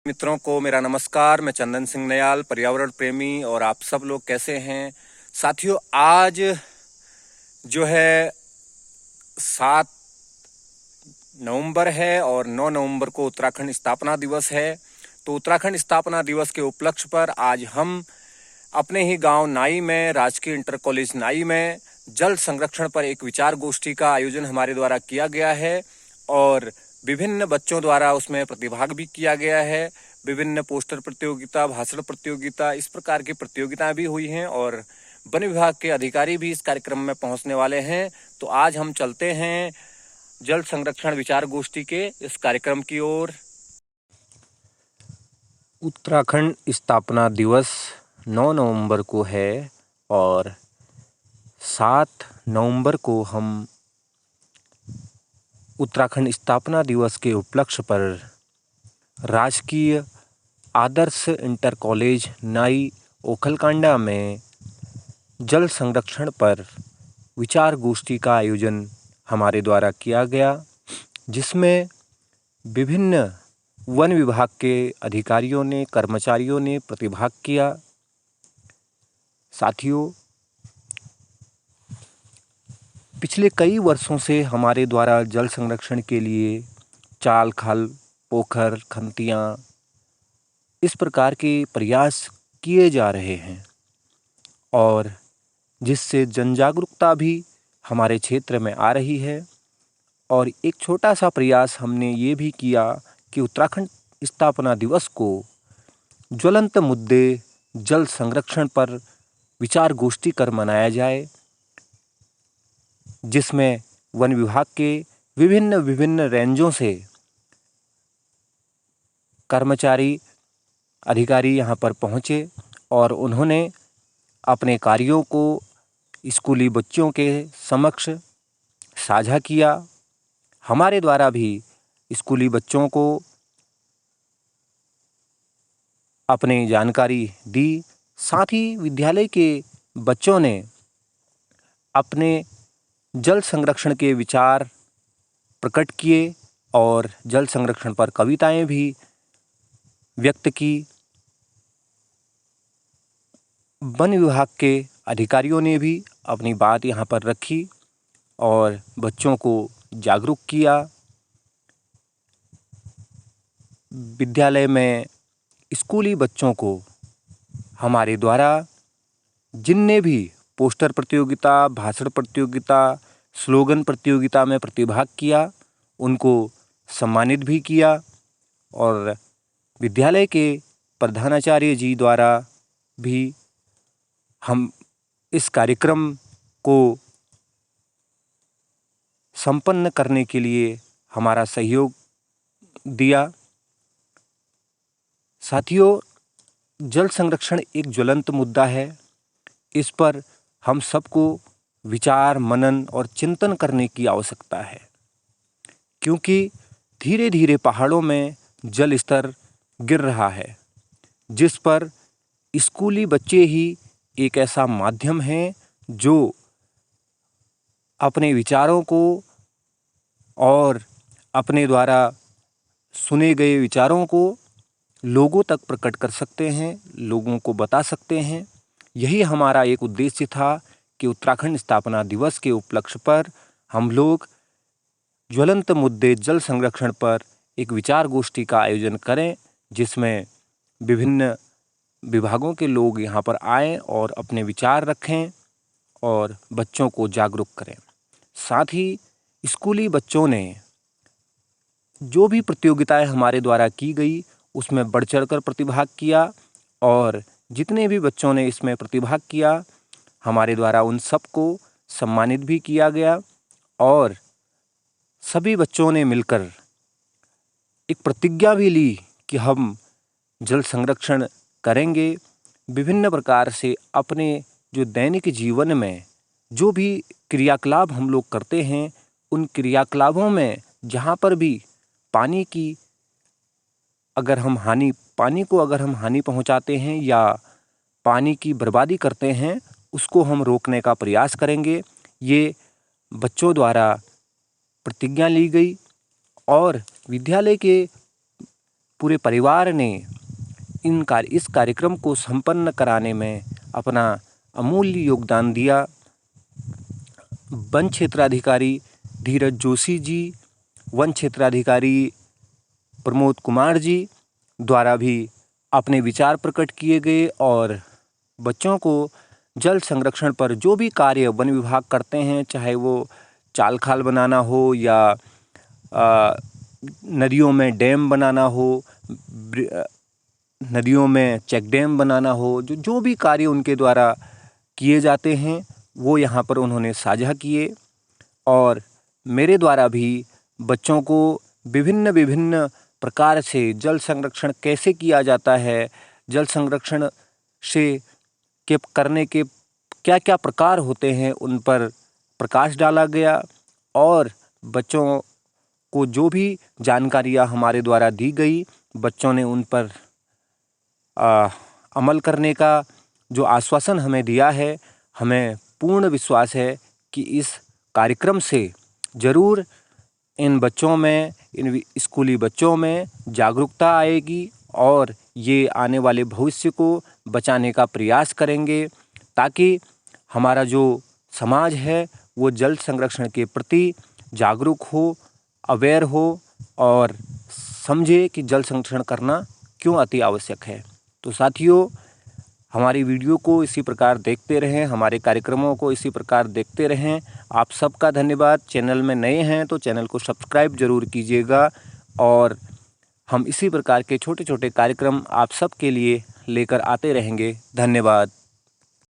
मित्रों को मेरा नमस्कार। मैं चंदन सिंह नयाल, पर्यावरण प्रेमी, और आप सब लोग कैसे हैं साथियों। आज जो है 7 नवंबर है और 9 नवंबर को उत्तराखंड स्थापना दिवस है। तो उत्तराखंड स्थापना दिवस के उपलक्ष्य पर आज हम अपने ही गांव नाई में, राजकीय इंटर कॉलेज नाई में जल संरक्षण पर एक विचार गोष्ठी का आयोजन हमारे द्वारा किया गया है और विभिन्न बच्चों द्वारा उसमें प्रतिभाग भी किया गया है। विभिन्न पोस्टर प्रतियोगिता, भाषण प्रतियोगिता, इस प्रकार की प्रतियोगिताएं भी हुई हैं और वन विभाग के अधिकारी भी इस कार्यक्रम में पहुंचने वाले हैं। तो आज हम चलते हैं जल संरक्षण विचार गोष्ठी के इस कार्यक्रम की ओर। उत्तराखंड स्थापना दिवस 9 नवंबर को है और 7 नवंबर को हम उत्तराखंड स्थापना दिवस के उपलक्ष्य पर राजकीय आदर्श इंटर कॉलेज नाई ओखलकांडा में जल संरक्षण पर विचार गोष्ठी का आयोजन हमारे द्वारा किया गया, जिसमें विभिन्न वन विभाग के अधिकारियों ने, कर्मचारियों ने प्रतिभाग किया। साथियों, पिछले कई वर्षों से हमारे द्वारा जल संरक्षण के लिए चाल, खाल, पोखर, खंतियाँ, इस प्रकार के प्रयास किए जा रहे हैं और जिससे जन जागरूकता भी हमारे क्षेत्र में आ रही है। और एक छोटा सा प्रयास हमने ये भी किया कि उत्तराखंड स्थापना दिवस को ज्वलंत मुद्दे जल संरक्षण पर विचार गोष्ठी कर मनाया जाए, जिसमें वन विभाग के विभिन्न रेंजों से कर्मचारी, अधिकारी यहाँ पर पहुँचे और उन्होंने अपने कार्यों को स्कूली बच्चों के समक्ष साझा किया। हमारे द्वारा भी स्कूली बच्चों को अपनी जानकारी दी। साथ ही विद्यालय के बच्चों ने अपने जल संरक्षण के विचार प्रकट किए और जल संरक्षण पर कविताएं भी व्यक्त की। वन विभाग के अधिकारियों ने भी अपनी बात यहाँ पर रखी और बच्चों को जागरूक किया। विद्यालय में स्कूली बच्चों को हमारे द्वारा जिनने भी पोस्टर प्रतियोगिता, भाषण प्रतियोगिता, स्लोगन प्रतियोगिता में प्रतिभाग किया, उनको सम्मानित भी किया और विद्यालय के प्रधानाचार्य जी द्वारा भी हम इस कार्यक्रम को संपन्न करने के लिए हमारा सहयोग दिया। साथियों, जल संरक्षण एक ज्वलंत मुद्दा है। इस पर हम सबको विचार, मनन और चिंतन करने की आवश्यकता है, क्योंकि धीरे धीरे पहाड़ों में जल स्तर गिर रहा है, जिस पर स्कूली बच्चे ही एक ऐसा माध्यम है जो अपने विचारों को और अपने द्वारा सुने गए विचारों को लोगों तक प्रकट कर सकते हैं, लोगों को बता सकते हैं। यही हमारा एक उद्देश्य था कि उत्तराखंड स्थापना दिवस के उपलक्ष्य पर हम लोग ज्वलंत मुद्दे जल संरक्षण पर एक विचार गोष्ठी का आयोजन करें, जिसमें विभिन्न विभागों के लोग यहाँ पर आएँ और अपने विचार रखें और बच्चों को जागरूक करें। साथ ही स्कूली बच्चों ने जो भी प्रतियोगिताएं हमारे द्वारा की गई उसमें बढ़ चढ़कर प्रतिभाग किया और जितने भी बच्चों ने इसमें प्रतिभाग किया हमारे द्वारा उन सबको सम्मानित भी किया गया और सभी बच्चों ने मिलकर एक प्रतिज्ञा भी ली कि हम जल संरक्षण करेंगे। विभिन्न प्रकार से अपने जो दैनिक जीवन में जो भी क्रियाकलाप हम लोग करते हैं, उन क्रियाकलापों में जहाँ पर भी पानी को अगर हम हानि पहुँचाते हैं या पानी की बर्बादी करते हैं, उसको हम रोकने का प्रयास करेंगे। ये बच्चों द्वारा प्रतिज्ञा ली गई और विद्यालय के पूरे परिवार ने इस कार्यक्रम को संपन्न कराने में अपना अमूल्य योगदान दिया। वन क्षेत्राधिकारी धीरज जोशी जी, वन क्षेत्राधिकारी प्रमोद कुमार जी द्वारा भी अपने विचार प्रकट किए गए और बच्चों को जल संरक्षण पर जो भी कार्य वन विभाग करते हैं, चाहे वो चाल खाल बनाना हो या नदियों में डैम बनाना हो, नदियों में चेक डैम बनाना हो, जो भी कार्य उनके द्वारा किए जाते हैं वो यहाँ पर उन्होंने साझा किए। और मेरे द्वारा भी बच्चों को विभिन्न प्रकार से जल संरक्षण कैसे किया जाता है, जल संरक्षण से करने के क्या क्या प्रकार होते हैं, उन पर प्रकाश डाला गया। और बच्चों को जो भी जानकारियाँ हमारे द्वारा दी गई, बच्चों ने उन पर अमल करने का जो आश्वासन हमें दिया है, हमें पूर्ण विश्वास है कि इस कार्यक्रम से ज़रूर इन बच्चों में, इन स्कूली बच्चों में जागरूकता आएगी और ये आने वाले भविष्य को बचाने का प्रयास करेंगे, ताकि हमारा जो समाज है वो जल संरक्षण के प्रति जागरूक हो, अवेयर हो और समझे कि जल संरक्षण करना क्यों अति आवश्यक है। तो साथियों, हमारी वीडियो को इसी प्रकार देखते रहें, हमारे कार्यक्रमों को इसी प्रकार देखते रहें। आप सबका धन्यवाद। चैनल में नए हैं तो चैनल को सब्सक्राइब ज़रूर कीजिएगा और हम इसी प्रकार के छोटे छोटे कार्यक्रम आप सब के लिए लेकर आते रहेंगे। धन्यवाद।